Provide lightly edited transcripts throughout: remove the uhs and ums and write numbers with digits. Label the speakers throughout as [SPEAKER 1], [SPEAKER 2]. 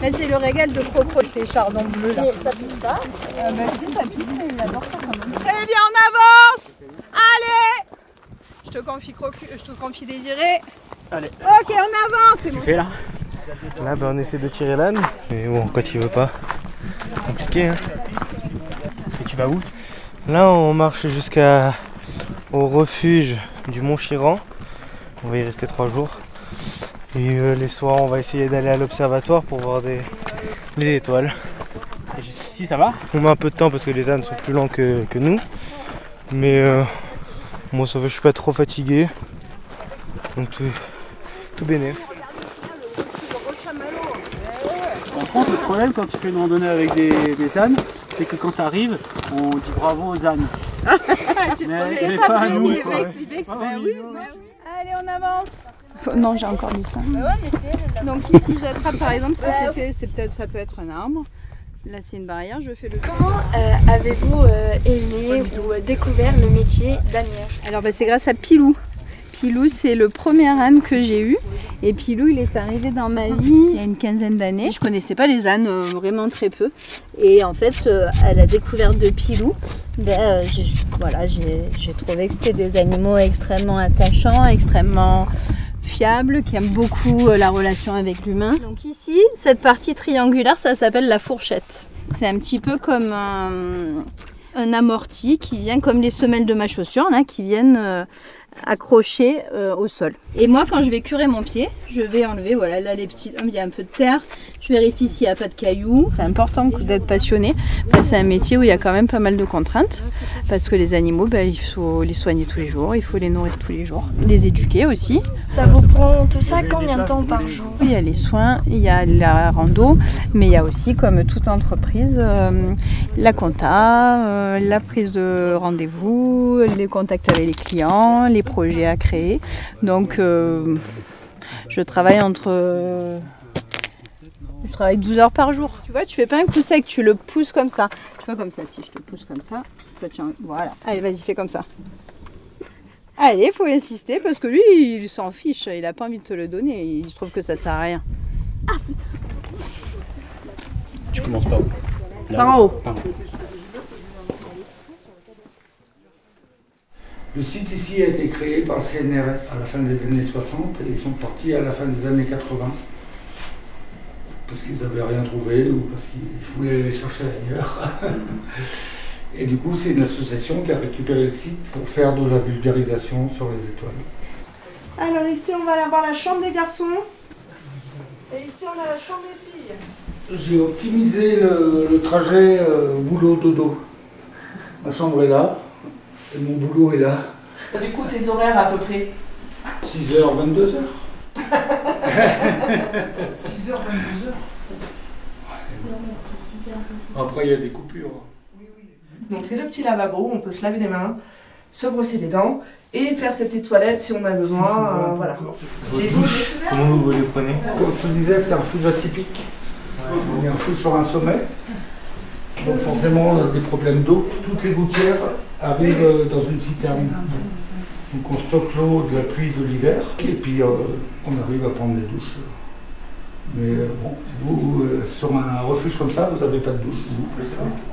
[SPEAKER 1] Mais c'est le régal de Propre, ces chardons bleus là.
[SPEAKER 2] Mais ça pique pas?
[SPEAKER 1] Bah si, ça pique, mais il adore ça quand même. Très bien, on avance. Allez. Je te confie Désiré.
[SPEAKER 3] Allez.
[SPEAKER 1] Ok, on avance.
[SPEAKER 3] Qu'est-ce que tu fais là?
[SPEAKER 4] Là, on essaie de tirer l'âne, mais bon, quand il veut pas, compliqué. Hein.
[SPEAKER 3] Et tu vas où?
[SPEAKER 4] Là, on marche au refuge du Mont Chiran. On va y rester 3 jours. Et les soirs, on va essayer d'aller à l'observatoire pour voir les étoiles.
[SPEAKER 3] Et jusqu'ici, ça va?
[SPEAKER 4] On met un peu de temps parce que les ânes sont plus lents que nous. Mais moi, ça va, je suis pas trop fatigué. Donc tout bénef.
[SPEAKER 3] Par contre, le problème quand tu fais une randonnée avec des ânes, c'est que quand tu arrives, on dit bravo aux ânes. mais pas à nous. Quoi.
[SPEAKER 1] Allez, on avance. Non, j'ai encore du sein. Donc ici, j'attrape par exemple, si ça peut être un arbre. Là, c'est une barrière, je fais le tour.
[SPEAKER 2] Comment avez-vous aimé ou découvert le métier d'ânière?
[SPEAKER 1] Alors, c'est grâce à Pilou. Pilou, c'est le premier âne que j'ai eu. Et Pilou, il est arrivé dans ma vie il y a une quinzaine d'années. Je connaissais pas les ânes, vraiment très peu. Et en fait, à la découverte de Pilou, j'ai trouvé que c'était des animaux extrêmement attachants, extrêmement fiables, qui aiment beaucoup la relation avec l'humain. Donc ici, cette partie triangulaire, ça s'appelle la fourchette. C'est un petit peu comme un amorti qui vient comme les semelles de ma chaussure, là, qui viennent accrocher au sol. Et moi, quand je vais curer mon pied, je vais enlever, voilà, là les petits, il y a un peu de terre, je vérifie s'il n'y a pas de cailloux. C'est important d'être passionné, c'est un métier où il y a quand même pas mal de contraintes, parce que les animaux, il faut les soigner tous les jours, il faut les nourrir tous les jours, les éduquer aussi.
[SPEAKER 2] Ça vous prend tout ça combien de temps par jour?
[SPEAKER 1] Il y a les soins, il y a la rando, mais il y a aussi, comme toute entreprise, la compta, la prise de rendez-vous, les contacts avec les clients, les projets à créer. Donc je travaille 12 heures par jour. Tu vois, tu fais pas un coup sec, tu le pousses comme ça. Tu vois, comme ça, si je te pousse comme ça, toi tiens, voilà. Allez, vas-y, fais comme ça. Allez, faut insister parce que lui, il s'en fiche, il a pas envie de te le donner, il trouve que ça sert à rien. Ah putain.
[SPEAKER 3] Tu commences par où?
[SPEAKER 1] Par en haut.
[SPEAKER 3] Par en haut.
[SPEAKER 5] Le site ici a été créé par le CNRS à la fin des années 60 et ils sont partis à la fin des années 80 parce qu'ils n'avaient rien trouvé ou parce qu'ils voulaient aller chercher ailleurs. Et du coup, c'est une association qui a récupéré le site pour faire de la vulgarisation sur les étoiles.
[SPEAKER 6] Alors ici, on va aller voir la chambre des garçons et ici, on a la chambre des filles.
[SPEAKER 5] J'ai optimisé le trajet boulot-dodo. Ma chambre est là. Et mon boulot est là.
[SPEAKER 6] Du coup, tes horaires à peu près?
[SPEAKER 5] 6h, 22h.
[SPEAKER 6] 6h, 22h.
[SPEAKER 5] Après, il y a des coupures.
[SPEAKER 6] Donc c'est le petit lavabo, on peut se laver les mains, se brosser les dents et faire ses petites toilettes si on a besoin. Voilà. Les douches.
[SPEAKER 4] Comment vous les prenez?
[SPEAKER 5] Comme je te disais, c'est un refuge atypique. Il y a un refuge sur un sommet. Donc forcément, on a des problèmes d'eau. Toutes les gouttières arrivent dans une citerne. Donc on stocke l'eau de la pluie de l'hiver et puis on arrive à prendre des douches. Mais bon, vous, sur un refuge comme ça, vous n'avez pas de douche,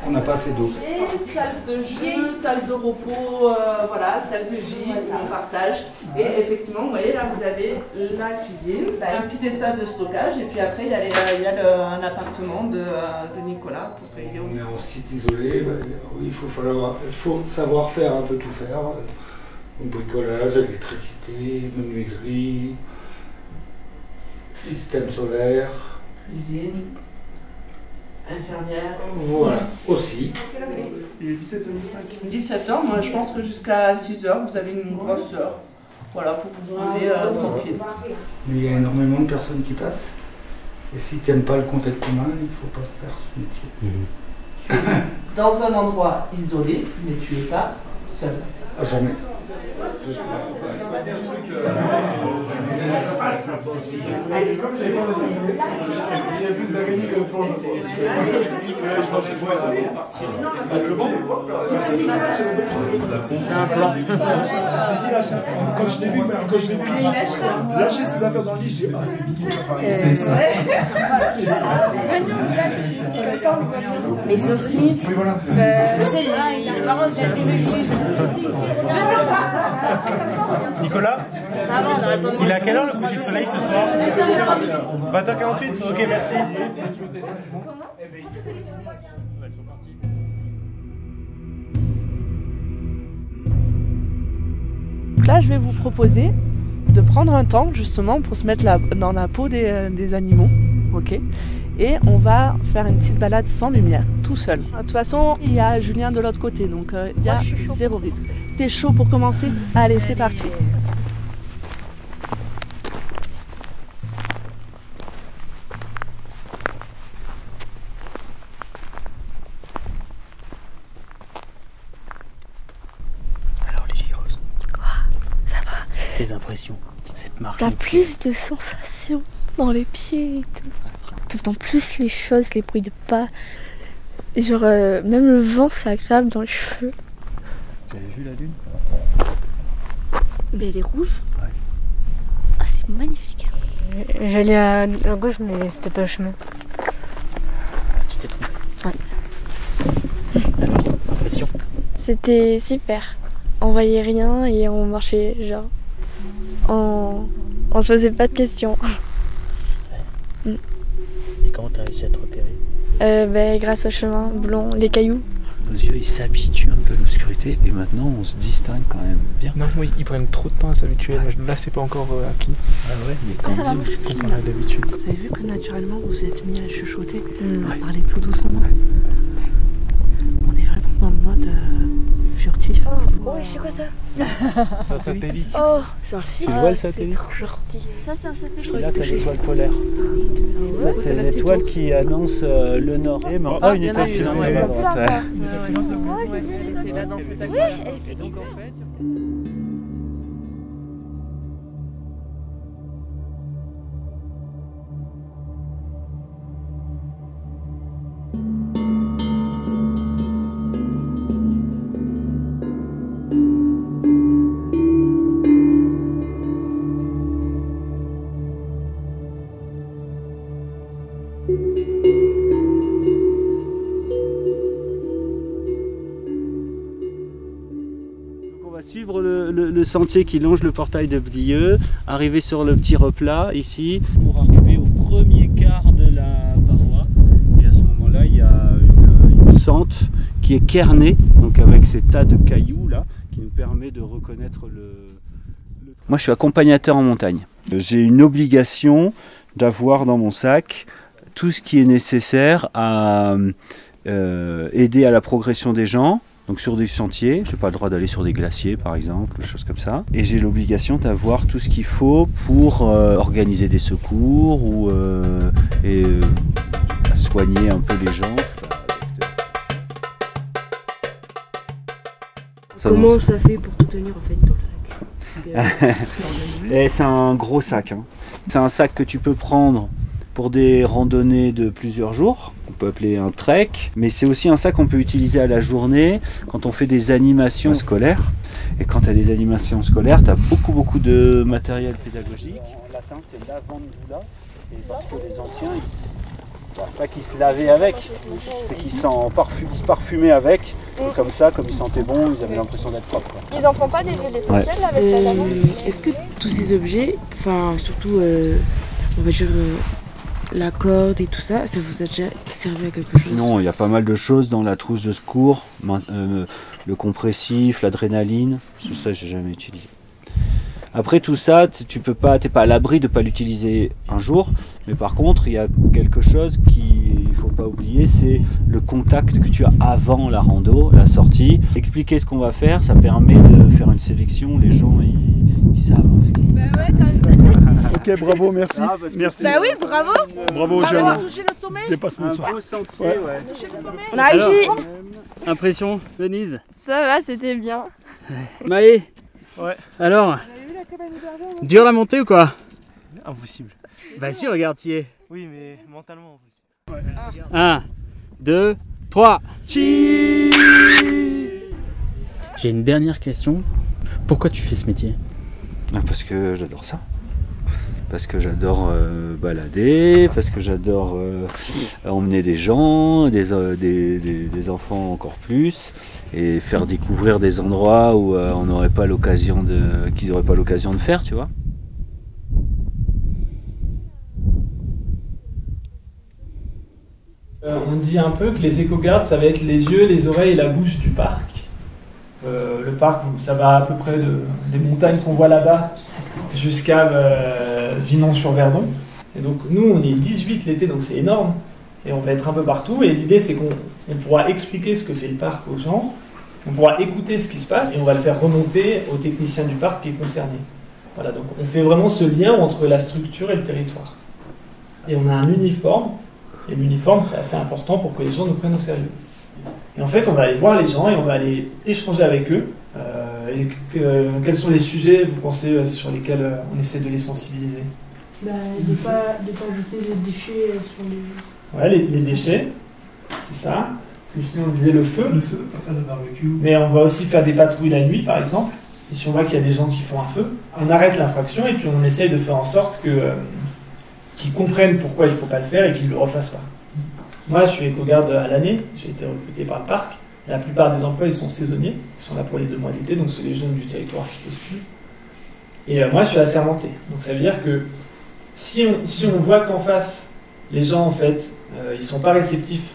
[SPEAKER 5] on n'a pas assez d'eau.
[SPEAKER 6] Et salle de jeu, salle de repos, voilà, salle de vie, on partage. Et effectivement, vous voyez, là, vous avez la cuisine, un petit espace de stockage, et puis après, il y a un appartement de Nicolas.
[SPEAKER 5] On est en site isolé, oui, il faut savoir faire un peu tout faire. Bricolage, électricité, menuiserie, système solaire.
[SPEAKER 6] Cuisine. infirmière.
[SPEAKER 5] Voilà, aussi.
[SPEAKER 3] Il est 17h05.
[SPEAKER 6] 17h, moi je pense que jusqu'à 6h, vous avez une grosse heure. Voilà, pour vous poser tranquille.
[SPEAKER 5] Mais il y a énormément de personnes qui passent. Et si tu n'aimes pas le contact humain, il ne faut pas faire ce métier.
[SPEAKER 6] Dans un endroit isolé, mais tu n'es pas seul.
[SPEAKER 5] À jamais.
[SPEAKER 3] C'est un plan. Quand je l'ai vu lâcher ses affaires dans le lit, je dis
[SPEAKER 2] Mais c'est 5 minutes. Je sais, les parents,
[SPEAKER 4] Nicolas,
[SPEAKER 2] ça va, on a le temps de...
[SPEAKER 4] il est à quelle heure le coucher de soleil ce soir? 20h48. Ok, merci.
[SPEAKER 6] Donc là, je vais vous proposer de prendre un temps justement pour se mettre dans la peau des animaux, ok? Et on va faire une petite balade sans lumière, tout seul. De toute façon, il y a Julien de l'autre côté, donc il y a zéro risque. T'es chaud pour commencer? Allez, c'est parti.
[SPEAKER 3] Alors Lily Rose.
[SPEAKER 7] Quoi? Ça va?
[SPEAKER 3] Tes impressions, cette marche.
[SPEAKER 7] T'as plus de sensations dans les pieds et tout. T'entends plus les choses, les bruits de pas. Et genre, même le vent, c'est agréable dans les cheveux.
[SPEAKER 3] Vous avez vu la lune?
[SPEAKER 7] Mais elle est rouge.
[SPEAKER 3] Ouais.
[SPEAKER 7] Ah, c'est magnifique. J'allais à gauche, mais c'était pas le chemin.
[SPEAKER 3] Tu t'es trompé.
[SPEAKER 7] Ouais.
[SPEAKER 3] Alors, impression?
[SPEAKER 7] C'était super. On voyait rien et on marchait, genre. On se faisait pas de questions.
[SPEAKER 3] Et comment t'as réussi à te repérer?
[SPEAKER 7] Grâce au chemin blond, les cailloux.
[SPEAKER 8] Nos yeux ils s'habituent un peu à l'obscurité et maintenant on se distingue quand même bien.
[SPEAKER 4] Non, oui, ils prennent trop de temps à s'habituer. Là, c'est pas encore acquis.
[SPEAKER 8] Ah ouais, mais quand
[SPEAKER 7] ça va,
[SPEAKER 8] même,
[SPEAKER 7] moi, je suis
[SPEAKER 4] On a d'habitude.
[SPEAKER 6] Vous avez vu que naturellement vous vous êtes mis à chuchoter, à parler tout doucement. On est vraiment dans le mode furtif.
[SPEAKER 7] Oh, oui, c'est quoi ça?
[SPEAKER 4] Ça satellite.
[SPEAKER 7] Oh, c'est un film.
[SPEAKER 8] Tu le vois le satellite?
[SPEAKER 7] Ça, c'est un satellite.
[SPEAKER 8] Et là t'as l'étoile polaire. Ça c'est l'étoile qui annonce le nord. Et
[SPEAKER 6] Ah,
[SPEAKER 8] une
[SPEAKER 6] il y en a
[SPEAKER 8] étoile
[SPEAKER 6] une,
[SPEAKER 8] filante
[SPEAKER 6] ouais.
[SPEAKER 8] à droite. Ouais.
[SPEAKER 6] Elle était là dans cet axe.
[SPEAKER 8] Et donc en fait... Suivre le sentier qui longe le portail de Vdieux, arriver sur le petit replat ici pour arriver au premier quart de la paroi. Et à ce moment-là, il y a une sente qui est cairnée, donc avec ces tas de cailloux là, qui nous permet de reconnaître le... Moi, je suis accompagnateur en montagne. J'ai une obligation d'avoir dans mon sac tout ce qui est nécessaire à aider à la progression des gens. Donc sur des sentiers, je n'ai pas le droit d'aller sur des glaciers par exemple, des choses comme ça. Et j'ai l'obligation d'avoir tout ce qu'il faut pour organiser des secours ou soigner un peu les gens.
[SPEAKER 9] Comment ça fait pour tout tenir en fait dans le sac?
[SPEAKER 8] C'est un gros sac. Hein. C'est un sac que tu peux prendre pour des randonnées de plusieurs jours, on peut appeler un trek, mais c'est aussi un sac qu'on peut utiliser à la journée quand on fait des animations scolaires. Et quand tu as des animations scolaires, tu as beaucoup de matériel pédagogique. En latin, c'est lavandula, et parce que les anciens, c'est pas qu'ils se lavaient avec, c'est qu'ils se parfumaient avec. Et comme ça, comme ils sentaient bon, ils avaient l'impression d'être propres. Quoi.
[SPEAKER 7] Ils en font pas des huiles essentielles avec la lavande?
[SPEAKER 9] Est-ce que tous ces objets, enfin surtout on va dire la corde et tout ça, ça vous a déjà servi à quelque chose?
[SPEAKER 8] Non, il y a pas mal de choses dans la trousse de secours, le compressif, l'adrénaline, tout ça j'ai jamais utilisé. Après tout ça, t'es pas à l'abri de ne pas l'utiliser un jour, mais par contre il y a quelque chose qu'il faut pas oublier, c'est le contact que tu as avant la rando, la sortie. Expliquer ce qu'on va faire, ça permet de faire une sélection. Les gens, ils savent ce qu'ils...
[SPEAKER 2] Bah ouais, quand même.
[SPEAKER 10] Ok, bravo, merci. Merci.
[SPEAKER 2] Bah oui, bravo.
[SPEAKER 10] Bravo aux jeunes.
[SPEAKER 2] Touché le sommet.
[SPEAKER 10] Dépassement de soi.
[SPEAKER 8] Un beau sentier, ouais.
[SPEAKER 2] On a réussi.
[SPEAKER 11] Impression, Denise?
[SPEAKER 2] Ça va, c'était bien.
[SPEAKER 11] Maë?
[SPEAKER 10] Ouais.
[SPEAKER 11] Alors? Dur la montée ou quoi?
[SPEAKER 4] Impossible.
[SPEAKER 11] Bah si, regarde, t'y es.
[SPEAKER 4] Oui, mais mentalement impossible.
[SPEAKER 11] 1, 2, 3. Cheese. J'ai une dernière question. Pourquoi tu fais ce métier?
[SPEAKER 8] Parce que j'adore ça. Parce que j'adore balader, parce que j'adore emmener des gens, des enfants encore plus, et faire découvrir des endroits où on n'aurait pas l'occasion qu'ils n'auraient pas l'occasion de faire, tu vois.
[SPEAKER 3] On dit un peu que les éco-gardes, ça va être les yeux, les oreilles et la bouche du parc. Le parc, ça va à peu près des montagnes qu'on voit là-bas jusqu'à Vinon-sur-Verdon. Et donc nous, on est 18 l'été, donc c'est énorme. Et on va être un peu partout. Et l'idée, c'est qu'on pourra expliquer ce que fait le parc aux gens. On pourra écouter ce qui se passe et on va le faire remonter au technicien du parc qui est concerné. Voilà, donc on fait vraiment ce lien entre la structure et le territoire. Et on a un uniforme. Et l'uniforme, c'est assez important pour que les gens nous prennent au sérieux. Et en fait, on va aller voir les gens et on va aller échanger avec eux. Quels sont les sujets, vous pensez, sur lesquels on essaie de les sensibiliser?
[SPEAKER 2] Bah, de pas jeter les déchets sur les...
[SPEAKER 3] Ouais, les déchets, c'est ça. Ici, on disait le feu.
[SPEAKER 5] Le feu, on va faire le barbecue.
[SPEAKER 3] Mais on va aussi faire des patrouilles la nuit, par exemple. Et si on voit qu'il y a des gens qui font un feu, on arrête l'infraction et puis on essaye de faire en sorte qu'ils comprennent pourquoi il ne faut pas le faire et qu'ils ne le refassent pas. Moi, je suis éco-garde à l'année, j'ai été recruté par le parc. La plupart des emplois, ils sont saisonniers, ils sont là pour les 2 mois d'été, donc c'est les jeunes du territoire qui postulent. Et moi, je suis assermenté. Donc ça veut dire que si on voit qu'en face, les gens, en fait, ils ne sont pas réceptifs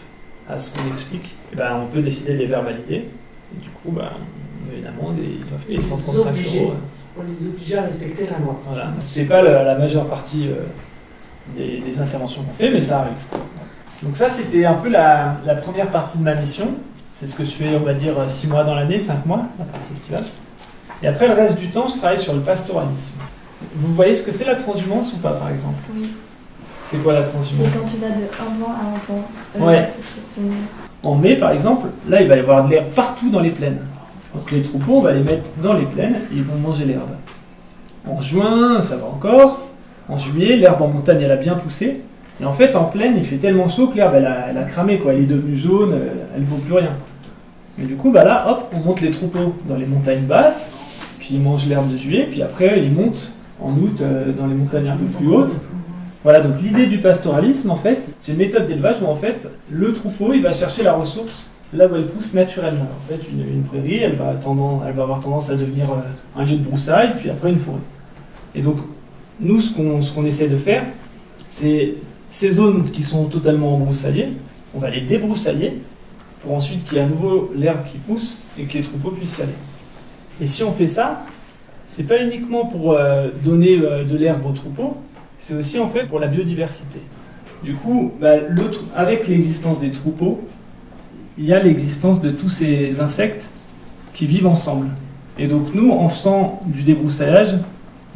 [SPEAKER 3] à ce qu'on explique, et ben, on peut décider de les verbaliser. Et du coup, ben, on met une amende et ils doivent payer 135 €.
[SPEAKER 12] On les oblige à respecter la loi.
[SPEAKER 3] Voilà. C'est pas la majeure partie des interventions qu'on fait, mais ça arrive. Donc ça, c'était un peu la première partie de ma mission. C'est ce que je fais, on va dire, 6 mois dans l'année, 5 mois, la partie estivale. Et après, le reste du temps, je travaille sur le pastoralisme. Vous voyez ce que c'est la transhumance ou pas, par exemple?
[SPEAKER 13] Oui.
[SPEAKER 3] C'est quoi la transhumance?
[SPEAKER 13] C'est quand tu vas de un vent à un vent.
[SPEAKER 3] Ouais. En mai, par exemple, là, il va y avoir de l'herbe partout dans les plaines. Donc les troupeaux, on va les mettre dans les plaines et ils vont manger l'herbe. En juin, ça va encore. En juillet, l'herbe en montagne, elle a bien poussé. Et en fait, en plaine, il fait tellement chaud que l'herbe, elle a cramé, quoi. Elle est devenue jaune, elle ne vaut plus rien. Et du coup, bah là, hop, on monte les troupeaux dans les montagnes basses, puis ils mangent l'herbe de juillet, puis après, ils montent en août dans les montagnes un peu plus hautes. Voilà, donc l'idée du pastoralisme, en fait, c'est une méthode d'élevage où, en fait, le troupeau, il va chercher la ressource là où elle pousse naturellement. En fait, une prairie, elle va avoir tendance à devenir un lieu de broussailles, puis après une forêt. Et donc, nous, ce qu'on essaie de faire, c'est ces zones qui sont totalement embroussaillées, on va les débroussailler pour ensuite qu'il y ait à nouveau l'herbe qui pousse et que les troupeaux puissent y aller. Et si on fait ça, c'est pas uniquement pour donner de l'herbe aux troupeaux, c'est aussi en fait pour la biodiversité. Du coup, avec l'existence des troupeaux, il y a l'existence de tous ces insectes qui vivent ensemble. Et donc nous, en faisant du débroussaillage,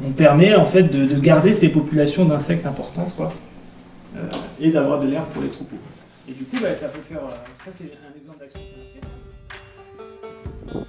[SPEAKER 3] on permet en fait de garder ces populations d'insectes importantes, quoi, et d'avoir de l'herbe pour les troupeaux. Et du coup, ça peut faire... ça, c'est un exemple d'action qu'on a fait.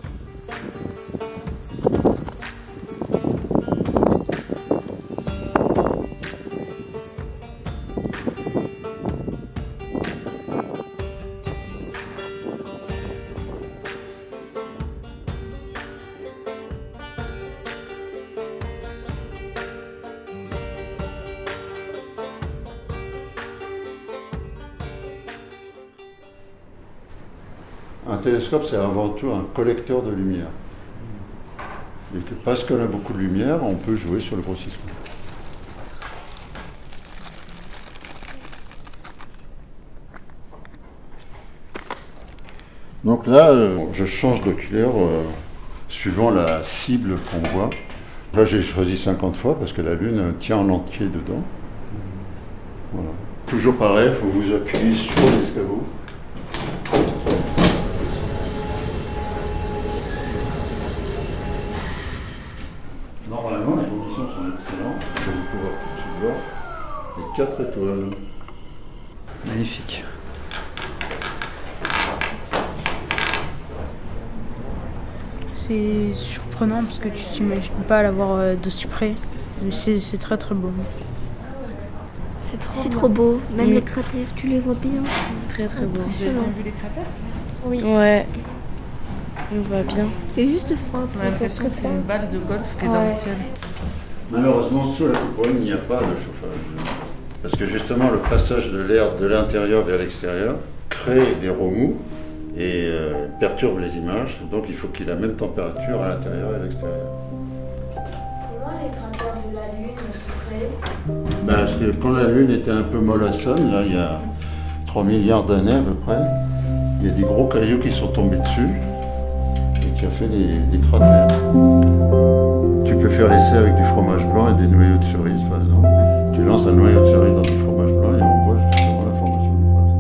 [SPEAKER 14] Un télescope, c'est avant tout un collecteur de lumière. Et que parce qu'on a beaucoup de lumière, on peut jouer sur le grossissement. Donc là, je change d'oculaire suivant la cible qu'on voit. Là, j'ai choisi 50 fois parce que la Lune tient en entier dedans. Voilà. toujours pareil, il faut vous appuyer sur l'escabeau. Normalement, les conditions sont excellentes. Vous allez pouvoir tout de suite voir les 4 étoiles.
[SPEAKER 8] Magnifique.
[SPEAKER 15] C'est surprenant parce que tu t'imagines pas l'avoir d'aussi près. C'est très très beau.
[SPEAKER 7] C'est trop beau. Même les cratères, tu les vois bien.
[SPEAKER 9] Très très beau.
[SPEAKER 6] Vous avez bien vu les cratères?
[SPEAKER 7] Oui.
[SPEAKER 9] Ouais. On voit bien.
[SPEAKER 7] Il fait juste froid.
[SPEAKER 6] On a l'impression que c'est une balle de golf qui est dans le ciel.
[SPEAKER 14] Malheureusement, sous la coupole, il n'y a pas de chauffage. Parce que justement, le passage de l'air de l'intérieur vers l'extérieur crée des remous et perturbe les images. Donc il faut qu'il ait la même température à l'intérieur et à l'extérieur.
[SPEAKER 16] Comment les cratères de la Lune se créent?
[SPEAKER 14] Parce que quand la Lune était un peu mollassonne, là, il y a 3 milliards d'années à peu près, il y a des gros cailloux qui sont tombés dessus et qui a fait des cratères. Tu peux faire l'essai avec du fromage blanc et des noyaux de cerise, par exemple. Tu lances un noyau de cerise dans du fromage blanc et on voit justement la formation du cratère.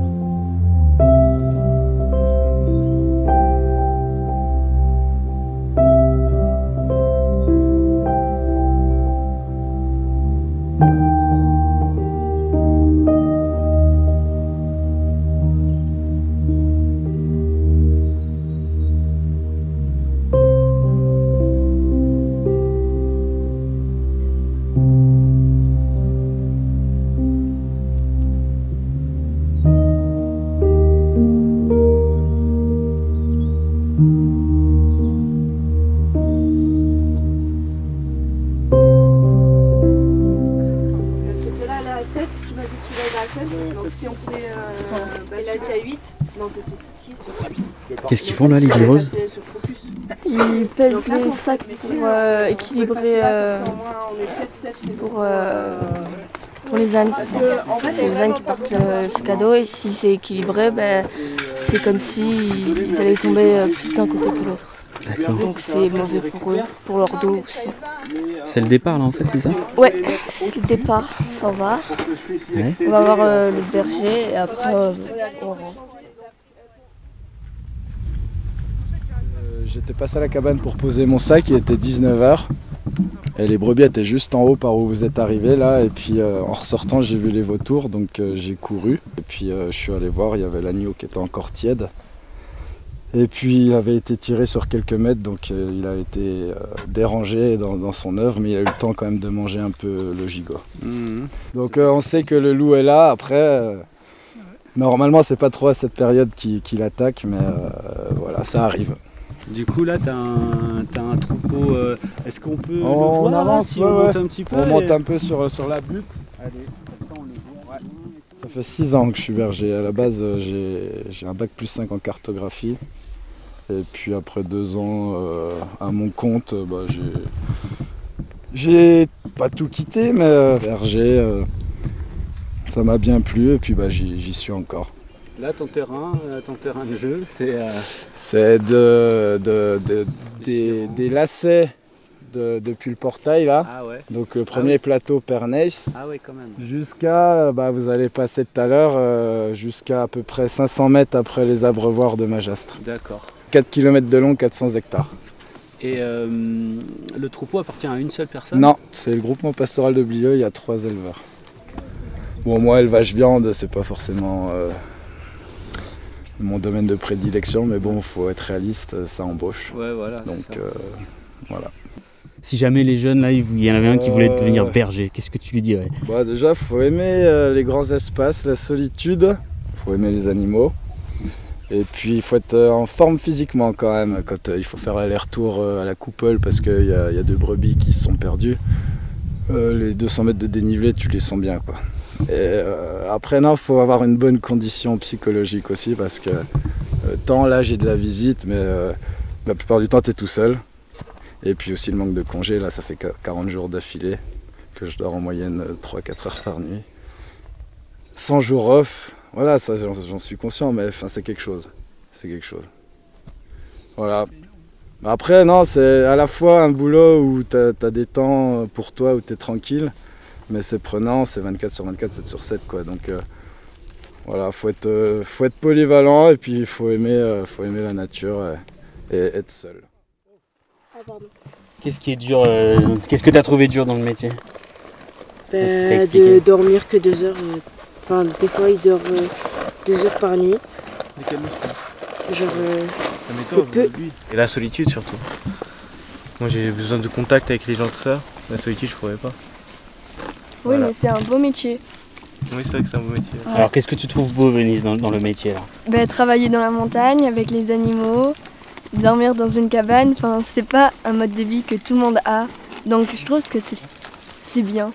[SPEAKER 1] Il a déjà 8. Non, c'est 6.
[SPEAKER 11] Qu'est-ce qu'ils font là, les guireuses?
[SPEAKER 7] Ils pèsent les sacs pour équilibrer pour les ânes. Parce que c'est les ânes qui portent le sac à dos et si c'est équilibré, ben, c'est comme si ils allaient tomber plus d'un côté que l'autre. Donc c'est mauvais pour eux, pour leur dos aussi.
[SPEAKER 11] C'est le départ là en fait, c'est ça?
[SPEAKER 7] Ouais, c'est le départ, ça va.
[SPEAKER 11] Ouais.
[SPEAKER 7] On va voir le berger et après on rentre.
[SPEAKER 17] J'étais passé à la cabane pour poser mon sac, il était 19 h. Et les brebis étaient juste en haut par où vous êtes arrivés là. Et puis en ressortant, j'ai vu les vautours, donc j'ai couru. Et puis je suis allé voir, il y avait l'agneau qui était encore tiède. Et puis il avait été tiré sur quelques mètres, donc il a été dérangé dans son œuvre, mais il a eu le temps quand même de manger un peu le gigot. Mmh. Donc on sait que le loup est là. Après, normalement c'est pas trop à cette période qu'il attaque, mais voilà, ça arrive.
[SPEAKER 8] Du coup là t'as un troupeau, est-ce qu'on peut le voir
[SPEAKER 17] on avance,
[SPEAKER 8] si on monte un petit peu?
[SPEAKER 17] On monte un peu sur la butte. Allez, comme ça on le voit. Ouais. Ça fait 6 ans que je suis berger. À la base j'ai un bac +5 en cartographie. Et puis après 2 ans à mon compte, j'ai pas tout quitté, mais berger, ça m'a bien plu et puis j'y suis encore.
[SPEAKER 8] Là ton terrain de jeu,
[SPEAKER 17] c'est des lacets depuis le portail là.
[SPEAKER 8] Ah ouais.
[SPEAKER 17] Donc le premier plateau Perneis.
[SPEAKER 8] Ah ouais, quand même.
[SPEAKER 17] Jusqu'à, vous allez passer tout à l'heure, jusqu'à à peu près 500 mètres après les abreuvoirs de Majestre.
[SPEAKER 8] D'accord.
[SPEAKER 17] 4 km de long, 400 hectares.
[SPEAKER 8] Et le troupeau appartient à une seule personne?
[SPEAKER 17] Non, c'est le groupement pastoral de Blieux, il y a 3 éleveurs. Bon, moi, élevage viande, c'est pas forcément mon domaine de prédilection, mais bon, faut être réaliste, ça embauche.
[SPEAKER 8] Ouais, voilà.
[SPEAKER 17] Donc, voilà.
[SPEAKER 11] Si jamais les jeunes, là, il y en avait un qui voulait devenir berger, qu'est-ce que tu lui dirais?
[SPEAKER 17] Déjà, faut aimer les grands espaces, la solitude, faut aimer les animaux. Et puis il faut être en forme physiquement quand même, quand il faut faire l'aller-retour à la coupole parce qu'il y a 2 brebis qui se sont perdues. Les 200 mètres de dénivelé, tu les sens bien, quoi. Et après, non, il faut avoir une bonne condition psychologique aussi parce que tant là j'ai de la visite, mais la plupart du temps tu es tout seul. Et puis aussi le manque de congé, là ça fait 40 jours d'affilée que je dors en moyenne 3-4 heures par nuit. 100 jours off. Voilà, ça j'en suis conscient, mais enfin, c'est quelque chose. C'est quelque chose. Voilà. Après, non, c'est à la fois un boulot où tu as des temps pour toi, où tu es tranquille, mais c'est prenant, c'est 24 sur 24, 7 sur 7 quoi. Donc voilà, faut être polyvalent et puis il faut aimer la nature et être seul.
[SPEAKER 11] Qu'est-ce qui est dur qu'est-ce que tu as trouvé dur dans le métier?
[SPEAKER 9] De dormir que 2 heures. Enfin, des fois, il dort 2 heures par nuit. Genre, c'est peu.
[SPEAKER 4] Et la solitude surtout. Moi j'ai besoin de contact avec les gens, tout ça. La solitude, je pourrais pas.
[SPEAKER 2] Oui, mais c'est un beau métier.
[SPEAKER 4] Oui, c'est vrai que c'est un beau métier.
[SPEAKER 11] Alors, qu'est-ce que tu trouves beau, Venise, dans le métier là?
[SPEAKER 2] Travailler dans la montagne avec les animaux, dormir dans une cabane, c'est pas un mode de vie que tout le monde a. Donc je trouve que c'est bien.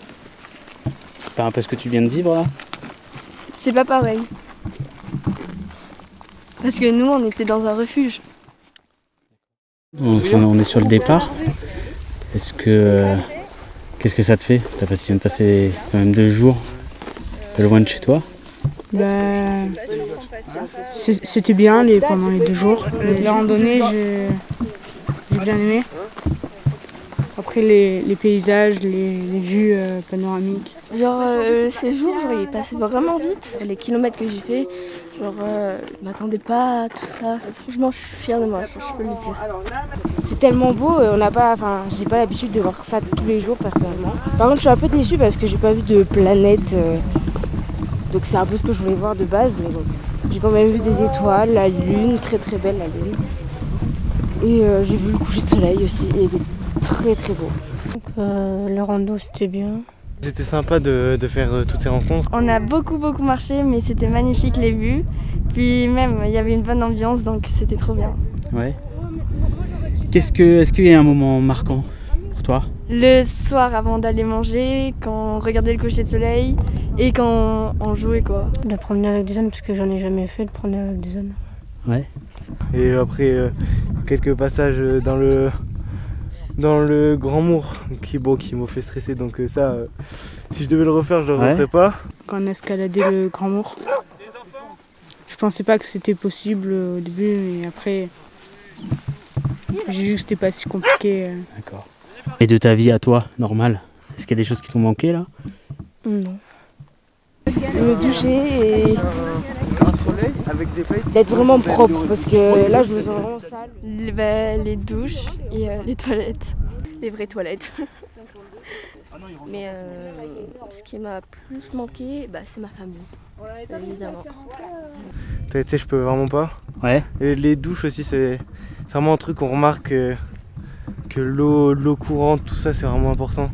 [SPEAKER 11] C'est pas un peu ce que tu viens de vivre là?
[SPEAKER 2] C'est pas pareil. Parce que nous, on était dans un refuge.
[SPEAKER 11] On est sur le départ. Qu'est-ce que ça te fait? Tu viens de passer quand même 2 jours loin de chez toi?
[SPEAKER 15] C'était bien pendant les 2 jours. La randonnée, j'ai bien aimé. Après les paysages, les vues panoramiques.
[SPEAKER 7] Genre le séjour, il passait vraiment vite. Les kilomètres que j'ai fait, je m'attendais pas à tout ça. Franchement, je suis fière de moi, je peux le dire.
[SPEAKER 9] C'est tellement beau, j'ai pas l'habitude de voir ça tous les jours personnellement. Par contre, je suis un peu déçue parce que j'ai pas vu de planète. Donc c'est un peu ce que je voulais voir de base, mais bon. J'ai quand même vu des étoiles, la lune, très très belle la lune. Et j'ai vu le coucher de soleil aussi, et il était très très beau.
[SPEAKER 15] Le rando, c'était bien.
[SPEAKER 4] C'était sympa de faire toutes ces rencontres.
[SPEAKER 2] On a beaucoup marché, mais c'était magnifique les vues. Puis même, il y avait une bonne ambiance, donc c'était trop bien.
[SPEAKER 11] Ouais. Est-ce qu'il y a un moment marquant pour toi?
[SPEAKER 2] Le soir avant d'aller manger, quand on regardait le coucher de soleil et quand on jouait quoi.
[SPEAKER 15] De promener avec des jeunes, parce que j'en ai jamais fait de promener avec des jeunes.
[SPEAKER 11] Ouais.
[SPEAKER 4] Et après quelques passages dans le Grand Mour qui m'ont fait stresser, donc ça, si je devais le refaire, je le referais pas.
[SPEAKER 15] Quand on a escaladé le Grand Mour, je pensais pas que c'était possible au début, mais après j'ai vu que c'était pas si compliqué.
[SPEAKER 11] D'accord. Et de ta vie à toi, normale, est-ce qu'il y a des choses qui t'ont manqué là?
[SPEAKER 15] Non.
[SPEAKER 9] Me doucher et d'être vraiment propre, parce que là je me sens vraiment sale.
[SPEAKER 2] Les douches et les toilettes. Les vraies toilettes.
[SPEAKER 7] Mais ce qui m'a plus manqué, c'est ma famille, évidemment.
[SPEAKER 4] Tu sais, je peux vraiment pas.
[SPEAKER 11] Ouais.
[SPEAKER 4] Et les douches aussi, c'est vraiment un truc qu'on remarque que l'eau courante, tout ça, c'est vraiment important.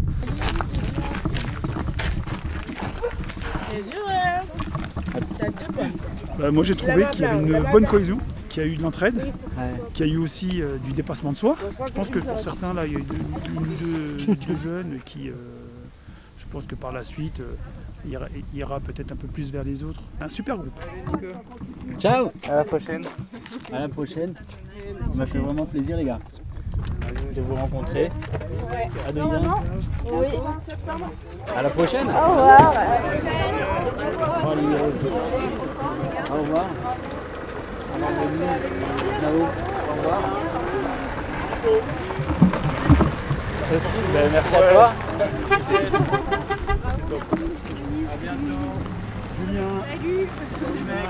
[SPEAKER 10] Moi j'ai trouvé qu'il y avait une bonne cohésion, qu'il y a eu de l'entraide, qu'il y a eu aussi du dépassement de soi. Je pense que pour certains, là, il y a eu deux jeunes qui, je pense que par la suite, ira peut-être un peu plus vers les autres. Un super groupe.
[SPEAKER 11] Ciao.
[SPEAKER 4] À la prochaine.
[SPEAKER 11] À la prochaine. Ça m'a fait vraiment plaisir les gars de vous rencontrer. Adrien.
[SPEAKER 2] Oui.
[SPEAKER 11] À la prochaine.
[SPEAKER 2] Au revoir.
[SPEAKER 11] Au revoir. Au revoir. Merci à toi.
[SPEAKER 10] À bientôt. Julien. Salut. Salut mec.